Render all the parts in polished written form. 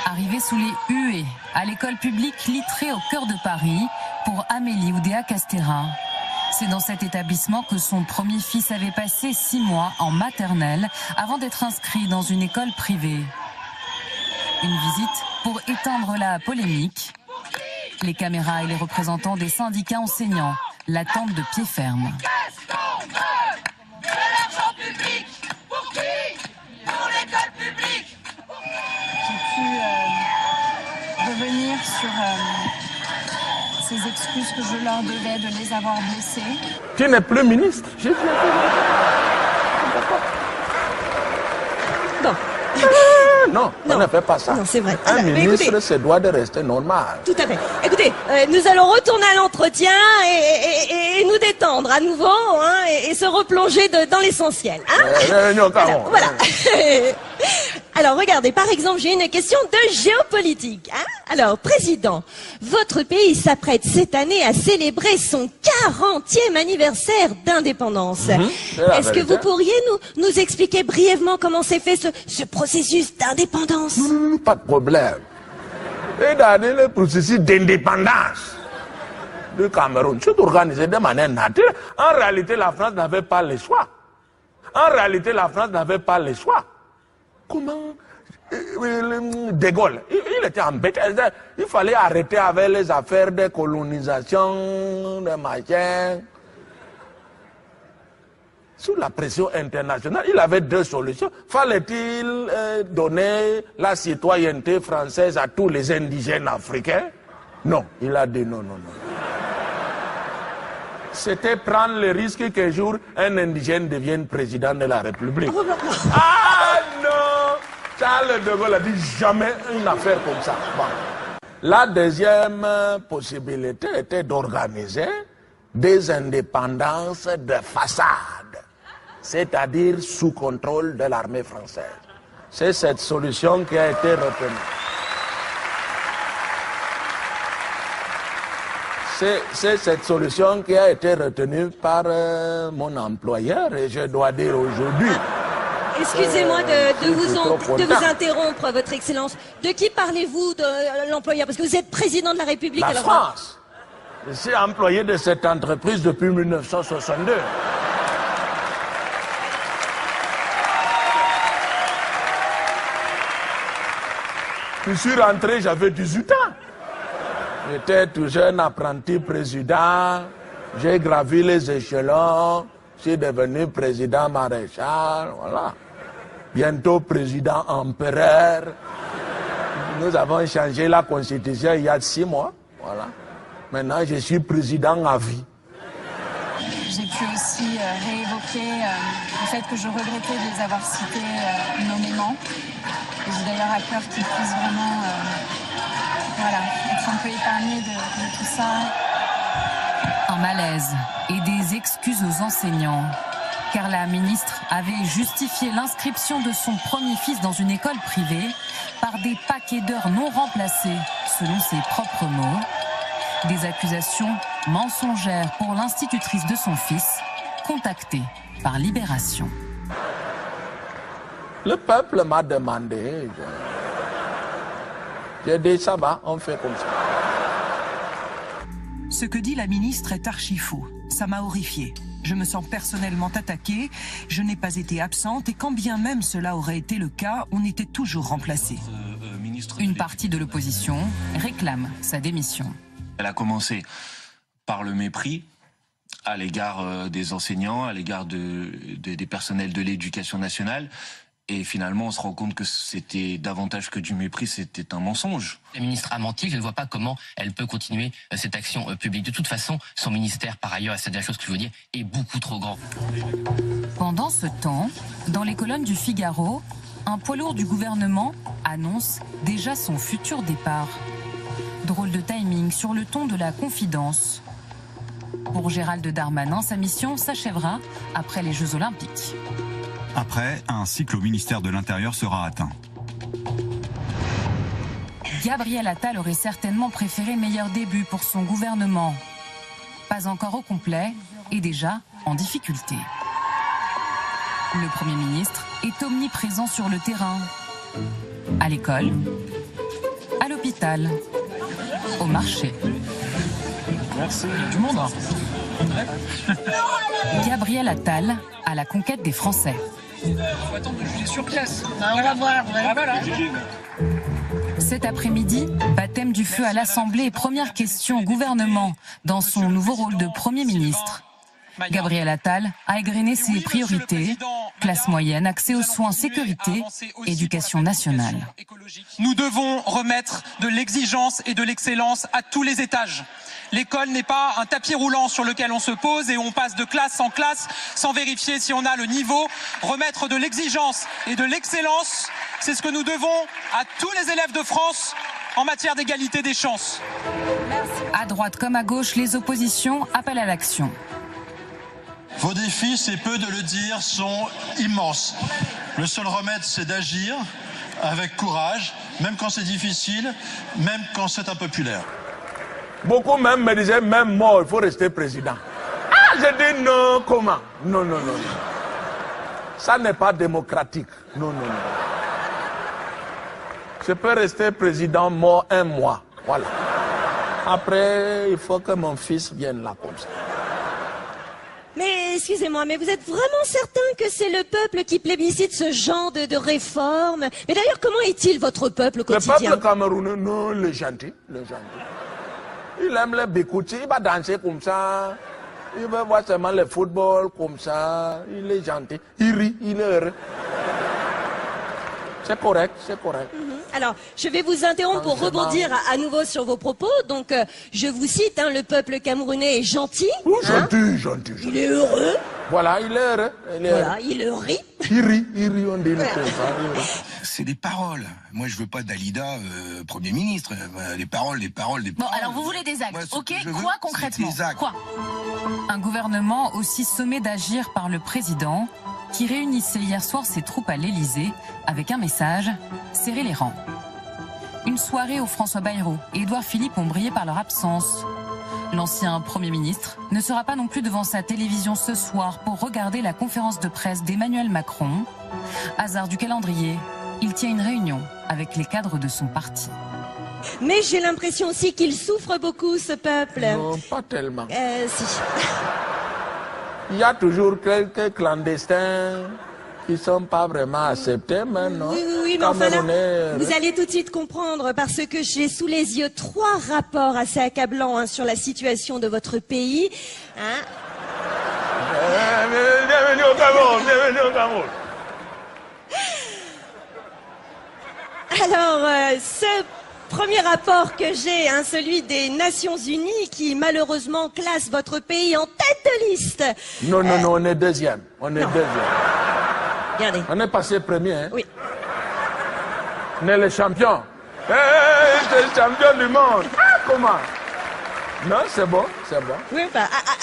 Arrivée sous les huées à l'école publique Littré au cœur de Paris pour Amélie Oudéa Castéra. C'est dans cet établissement que son premier fils avait passé 6 mois en maternelle avant d'être inscrit dans une école privée. Une visite pour éteindre la polémique. Les caméras et les représentants des syndicats enseignants l'attendent de pied ferme. Revenir sur ces excuses que je leur devais de les avoir blessés. Tu n'es plus ministre. Bon. Non, on ne fait pas ça. Non, c'est vrai. Un ministre se doit de rester normal. Tout à fait. Écoutez, nous allons retourner à l'entretien et nous détendre à nouveau hein, et se replonger dans l'essentiel. Hein voilà. Alors, regardez, par exemple, j'ai une question de géopolitique. Hein. Alors, Président, votre pays s'apprête cette année à célébrer son 40e anniversaire d'indépendance. Est-ce que vous pourriez nous expliquer brièvement comment s'est fait ce processus d'indépendance? Pas de problème. Et dans le processus d'indépendance du Cameroun, c'est organisé de manière naturelle. En réalité, la France n'avait pas le choix. Comment De Gaulle, il était embêté. Il fallait arrêter avec les affaires de colonisation, de machin. Sous la pression internationale, il avait 2 solutions. Fallait-il donner la citoyenneté française à tous les indigènes africains? Non, il a dit non. C'était prendre le risque qu'un jour un indigène devienne président de la République. Ah non! Charles de Gaulle a dit jamais une affaire comme ça. Bon. La deuxième possibilité était d'organiser des indépendances de façade, c'est-à-dire sous contrôle de l'armée française. C'est cette solution qui a été retenue. C'est cette solution qui a été retenue par mon employeur et je dois dire aujourd'hui. Excusez-moi de vous interrompre, Votre Excellence. De qui parlez-vous de l'employeur? Parce que vous êtes président de la République. La France. Je suis employé de cette entreprise depuis 1962. Je suis rentré, j'avais 18 ans. J'étais tout jeune apprenti président. J'ai gravi les échelons. Je suis devenu président maréchal. Voilà. Bientôt président empereur. Nous avons changé la constitution il y a 6 mois. Voilà. Maintenant, je suis président à vie. J'ai pu aussi réévoquer le fait que je regrettais de les avoir cités nommément. Et j'ai d'ailleurs à cœur qu'ils puissent vraiment être un peu épargnés de tout ça. Un malaise et des excuses aux enseignants. Car la ministre avait justifié l'inscription de son premier fils dans une école privée par des paquets d'heures non remplacées, selon ses propres mots. Des accusations mensongères pour l'institutrice de son fils, contactée par Libération. Le peuple m'a demandé. J'ai dit ça va, on fait comme ça. Ce que dit la ministre est archi faux. Ça m'a horrifiée. Je me sens personnellement attaquée, je n'ai pas été absente et quand bien même cela aurait été le cas, on était toujours remplacés. Une partie de l'opposition réclame sa démission. Elle a commencé par le mépris à l'égard des enseignants, à l'égard des personnels de l'éducation nationale. Et finalement, on se rend compte que c'était davantage que du mépris, c'était un mensonge. La ministre a menti, je ne vois pas comment elle peut continuer cette action publique. De toute façon, son ministère, par ailleurs, c'est la chose que je veux dire, est beaucoup trop grand. Pendant ce temps, dans les colonnes du Figaro, un poids lourd du gouvernement annonce déjà son futur départ. Drôle de timing sur le ton de la confidence. Pour Gérald Darmanin, sa mission s'achèvera après les Jeux Olympiques. Après, un cycle au ministère de l'Intérieur sera atteint. Gabriel Attal aurait certainement préféré meilleur début pour son gouvernement. Pas encore au complet et déjà en difficulté. Le Premier ministre est omniprésent sur le terrain. À l'école, à l'hôpital, au marché. Merci, il y a du monde. Gabriel Attal à la conquête des Français. Il faut attendre de juger sur place. On va voir. Ouais. Ah, voilà. Cet après-midi, baptême du feu à l'Assemblée et première question au gouvernement dans son nouveau rôle de Premier ministre. Gabriel Attal a égrené ses priorités, classe moyenne, accès aux soins, sécurité, éducation nationale. Nous devons remettre de l'exigence et de l'excellence à tous les étages. L'école n'est pas un tapis roulant sur lequel on se pose et on passe de classe en classe sans vérifier si on a le niveau. Remettre de l'exigence et de l'excellence, c'est ce que nous devons à tous les élèves de France en matière d'égalité des chances. À droite comme à gauche, les oppositions appellent à l'action. Vos défis, c'est peu de le dire, sont immenses. Le seul remède, c'est d'agir avec courage, même quand c'est difficile, même quand c'est impopulaire. Beaucoup même me disaient, même mort, il faut rester président. Ah, j'ai dit non, comment? Non. Ça n'est pas démocratique. Non. Je peux rester président mort 1 mois. Voilà. Après, il faut que mon fils vienne là comme ça. Mais excusez-moi, mais vous êtes vraiment certain que c'est le peuple qui plébiscite ce genre de réforme? Mais d'ailleurs, comment est-il votre peuple au quotidien? Le peuple camerounais, non, le gentil. Il aime les bécoutis, il va danser comme ça. Il veut voir seulement le football comme ça. Il est gentil. Il rit, il est heureux. C'est correct. Alors, je vais vous interrompre pour rebondir à nouveau sur vos propos. Donc, je vous cite, le peuple camerounais est gentil. Gentil. Il est heureux. Voilà, il est heureux. Il rit. Il rit, on dit comme ça. C'est des paroles. Moi, je veux pas Dalida, Premier ministre. Les paroles. Bon, alors vous voulez des actes. Moi, ok, quoi concrètement? des actes. Quoi? Un gouvernement aussi sommé d'agir par le président, qui réunissait hier soir ses troupes à l'Élysée avec un message: serrer les rangs. Une soirée où François Bayrou et Édouard Philippe ont brillé par leur absence. L'ancien Premier ministre ne sera pas non plus devant sa télévision ce soir pour regarder la conférence de presse d'Emmanuel Macron. Hasard du calendrier, il tient une réunion avec les cadres de son parti. Mais j'ai l'impression aussi qu'il souffre beaucoup, ce peuple. Non, pas tellement. Si. Il y a toujours quelques clandestins qui ne sont pas vraiment acceptés maintenant. Oui, mais enfin là, vous allez tout de suite comprendre parce que j'ai sous les yeux 3 rapports assez accablants sur la situation de votre pays. Bienvenue au Cameroun. Alors, ce premier rapport que j'ai, celui des Nations Unies, qui malheureusement classe votre pays en tête de liste. Non, on est deuxième. Regardez. On est passé premier. Oui. On est les champions. C'est le champion du monde. Comment? Non, c'est bon. Oui,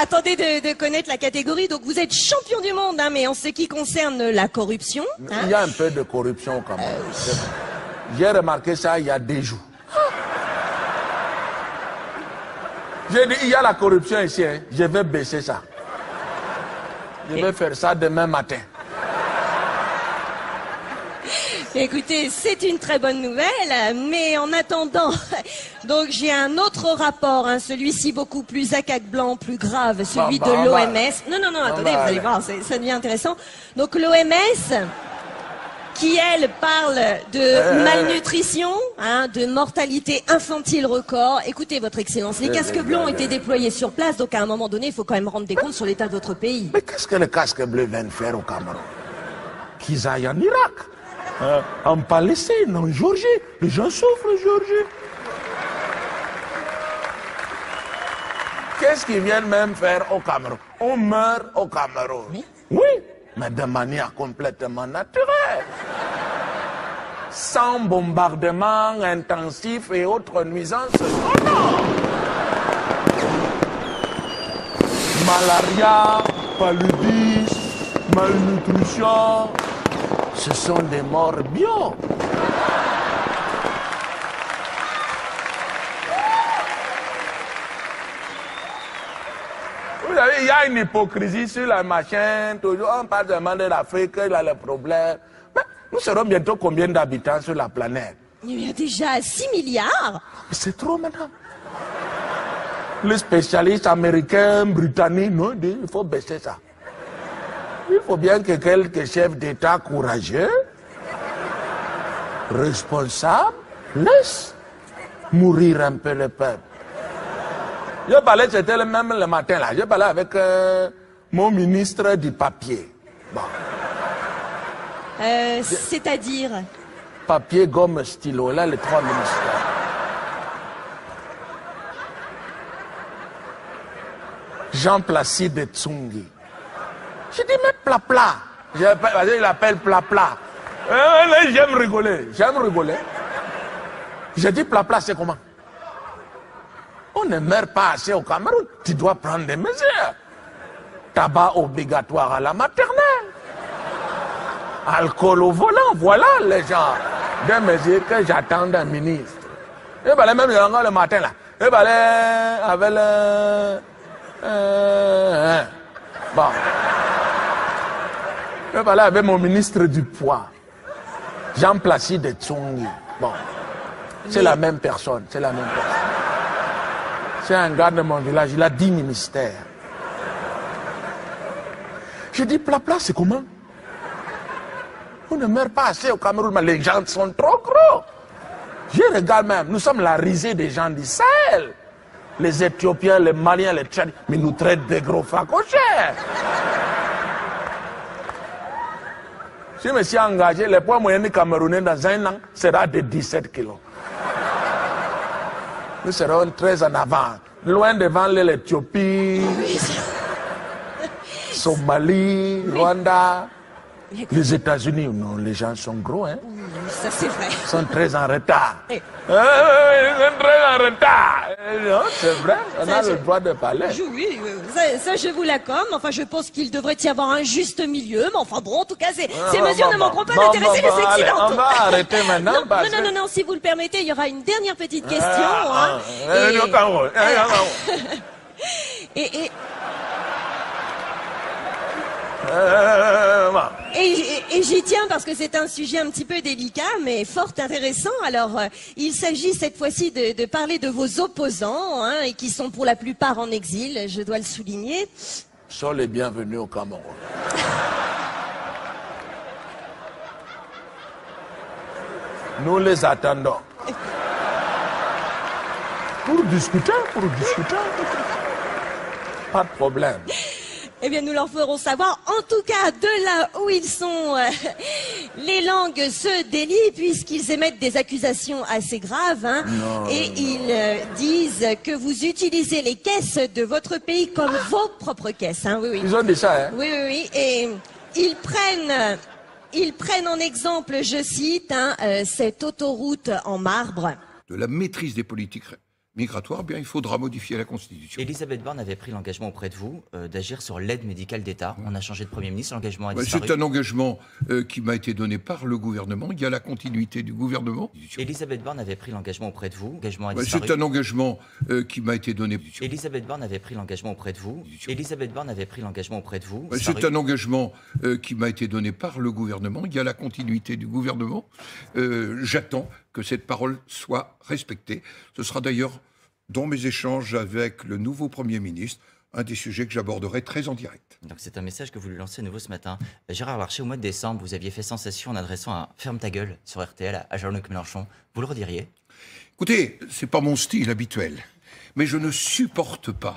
attendez de connaître la catégorie. Donc vous êtes champion du monde, mais en ce qui concerne la corruption. Il y a un peu de corruption quand même. J'ai remarqué ça il y a 2 jours. J'ai dit, il y a la corruption ici. Je vais baisser ça. Je vais faire ça demain matin. Écoutez, c'est une très bonne nouvelle, mais en attendant, donc j'ai un autre rapport, celui-ci beaucoup plus blanc, plus grave, celui de l'OMS. Non, attendez, vous allez voir, ça devient intéressant. Donc l'OMS, qui elle parle de malnutrition, de mortalité infantile record. Écoutez, votre Excellence, les casques bleus ont été déployés sur place, donc à un moment donné, il faut quand même rendre des comptes sur l'état de votre pays. Mais qu'est-ce que les casques bleus viennent faire au Cameroun? Qu'ils aillent en Irak, en Palestine, en Géorgie. Les gens souffrent en Géorgie. Qu'est-ce qu'ils viennent même faire au Cameroun? On meurt au Cameroun. Oui, mais de manière complètement naturelle. Sans bombardement intensif et autres nuisances. Non. Malaria, paludisme, malnutrition, ce sont des morts bio. Vous savez, il y a une hypocrisie sur la machine. Toujours, on parle seulement de l'Afrique, il a le problème. Mais Nous serons bientôt combien d'habitants sur la planète? Il y a déjà 6 milliards. C'est trop maintenant. Les spécialistes américains, britanniques, non, il faut baisser ça. Il faut bien que quelques chefs d'État courageux, responsables, laissent mourir un peu le peuple. Je parlais, c'était même le matin là, je parlais avec mon ministre du papier. Bon. C'est-à-dire? Papier, gomme, stylo, là les 3 ministères. Jean-Placide Tsungi. Je dis, mais plat-plat. Il appelle plat-plat. J'aime rigoler, Je dis, plat-plat, c'est comment? On ne meurt pas assez au Cameroun. Tu dois prendre des mesures. Tabac obligatoire à la maternelle. Alcool au volant, voilà les gens. Des mesures que j'attends d'un ministre. Et bien, même le matin, là. Et bien, avec le... bon. Je parlais avec mon ministre du Poids, Jean-Placide Tsungi. Bon, c'est la même personne, c'est la même personne. C'est un gars de mon village, il a 10 ministères. Je dis, plat-plat, c'est comment? On ne meurt pas assez au Cameroun, mais les gens sont trop gros. Je regarde même, nous sommes la risée des gens du Sahel. Les Éthiopiens, les Maliens, les Tchadiens, mais ils nous traitent de gros facochers. Si je me suis engagé, le poids moyen du Camerounais dans un an sera de 17 kilos. Nous serons très en avant. Loin devant l'Éthiopie, Somalie, Rwanda, les États-Unis. Non, les gens sont gros, hein. Ça, c'est vrai. Ils sont très en retard. Ils sont très en retard. Non, c'est vrai, on a le droit de parler. Oui, ça je vous l'accorde. Enfin, je pense qu'il devrait y avoir un juste milieu. Mais enfin bon, en tout cas, ces mesures ne manqueront pas d'intéresser les Occidentaux. On va arrêter maintenant. Non, si vous le permettez, il y aura une dernière petite question. Et j'y tiens parce que c'est un sujet un petit peu délicat, mais fort intéressant. Alors, il s'agit cette fois-ci de parler de vos opposants, hein, et qui sont pour la plupart en exil, je dois le souligner. Sont les bienvenus au Cameroun. Nous les attendons. Pour discuter. Pas de problème. Eh bien, nous leur ferons savoir. En tout cas, de là où ils sont, les langues se délient puisqu'ils émettent des accusations assez graves. Hein, et ils disent que vous utilisez les caisses de votre pays comme vos propres caisses. Hein, oui. Ils ont dit ça, hein? Oui. Et ils prennent en exemple, je cite, cette autoroute en marbre. De la maîtrise des politiques migratoire, bien, il faudra modifier la Constitution. Elisabeth Borne avait pris l'engagement auprès de vous d'agir sur l'aide médicale d'État. On a changé de Premier ministre, l'engagement a disparu. C'est un engagement qui m'a été donné par le gouvernement. Il y a la continuité du gouvernement. Elisabeth Borne avait pris l'engagement auprès de vous. L'engagement a disparu. C'est un engagement qui m'a été donné. Elisabeth Borne avait pris l'engagement auprès de vous. Elisabeth Borne avait pris l'engagement auprès de vous. C'est un engagement qui m'a été donné par le gouvernement. Il y a la continuité du gouvernement. J'attends que cette parole soit respectée. Ce sera d'ailleurs dans mes échanges avec le nouveau Premier ministre, un des sujets que j'aborderai très en direct. Donc c'est un message que vous lui lancez à nouveau ce matin. Gérard Larcher, au mois de décembre, vous aviez fait sensation en adressant un « ferme ta gueule » sur RTL à Jean-Luc Mélenchon. Vous le rediriez? Écoutez, c'est pas mon style habituel, mais je ne supporte pas,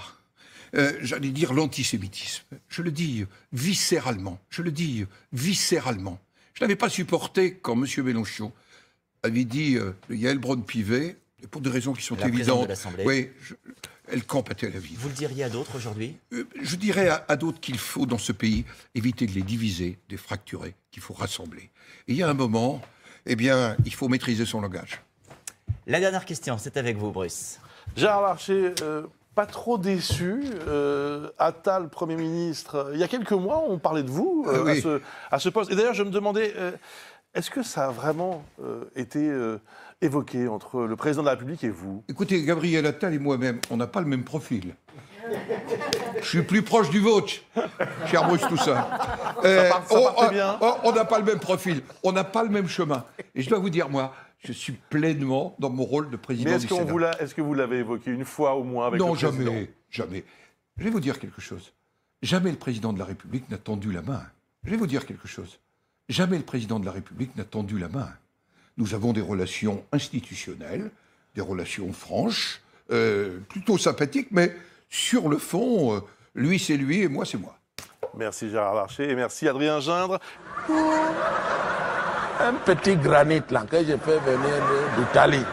j'allais dire, l'antisémitisme. Je le dis viscéralement. Je n'avais pas supporté quand M. Mélenchon avait dit Yael Braun-Pivet, pour des raisons qui sont évidentes. Oui, elle campe à Tel Aviv. Vous le diriez à d'autres aujourd'hui? Je dirais à d'autres qu'il faut, dans ce pays, éviter de les diviser, de les fracturer, qu'il faut rassembler. Et il y a un moment, eh bien, il faut maîtriser son langage. La dernière question, c'est avec vous, Bruce. Gérard Larcher, pas trop déçu. Attal, Premier ministre, il y a quelques mois, on parlait de vous à ce poste. Et d'ailleurs, je me demandais, est-ce que ça a vraiment été évoqué entre le président de la République et vous? Écoutez, Gabriel Attal et moi-même, on n'a pas le même profil. Je suis plus proche du vôtre, cher Bruce Toussaint. On n'a pas le même profil, on n'a pas le même chemin. Et je dois vous dire, moi, je suis pleinement dans mon rôle de président du Sénat. Est-ce que vous l'avez évoqué une fois au moins avec le président? Non, jamais. Je vais vous dire quelque chose. Jamais le président de la République n'a tendu la main. Je vais vous dire quelque chose. Jamais le président de la République n'a tendu la main. Nous avons des relations institutionnelles, des relations franches, plutôt sympathiques, mais sur le fond, lui c'est lui et moi c'est moi. Merci Gérard Larcher et merci Adrien Gindre. Un petit granit là que j'ai fait venir d'Italie.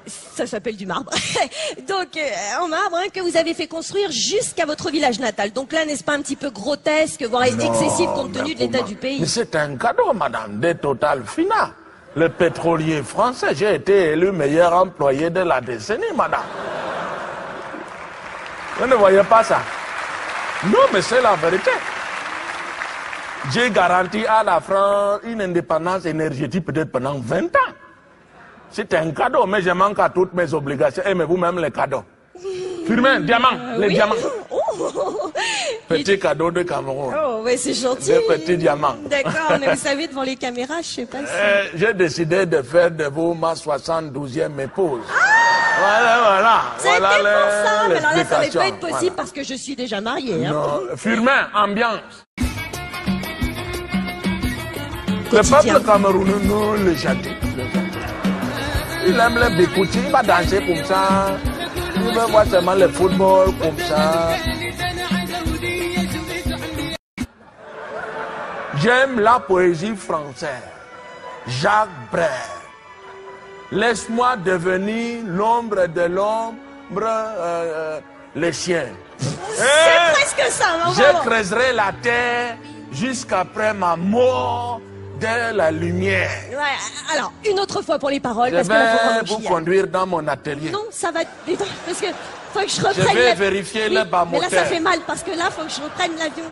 Ça s'appelle du marbre. Donc, en marbre, que vous avez fait construire jusqu'à votre village natal. Donc là, n'est-ce pas un petit peu grotesque, voire excessif compte tenu de l'état du pays? Mais c'est un cadeau, madame, de Total Fina. Le pétrolier français, j'ai été élu meilleur employé de la décennie, madame. Vous ne voyez pas ça? Non, mais c'est la vérité. J'ai garanti à la France une indépendance énergétique peut-être pendant 20 ans. C'est un cadeau, mais je manque à toutes mes obligations. Aimez-vous même les cadeaux? Firmin, diamant, les diamants. Petit cadeau de Cameroun. Oh, ouais, c'est gentil. Des petits diamants. D'accord, mais vous savez, devant les caméras, je sais pas si... J'ai décidé de faire de vous ma 72e épouse. Voilà. C'était pour ça, mais alors là, ça ne va pas être possible parce que je suis déjà mariée. Hein. Non, Firmin, ambiance. Le peuple camerounais, non, le gentil. Il aime les bikoutis, il va danser comme ça. Il va voir seulement le football comme ça. J'aime la poésie française. Jacques Brel. Laisse-moi devenir l'ombre de l'ombre, le chien. C'est presque ça, non? Je creuserai la terre jusqu'après ma mort de la lumière. Ouais, alors, une autre fois pour les paroles. Je vais vous conduire dans mon atelier. Non, ça va... Parce que faut que je reprenne... Je vais vérifier le bas moteur. Mais là, ça fait mal, parce que là, faut que je reprenne l'avion.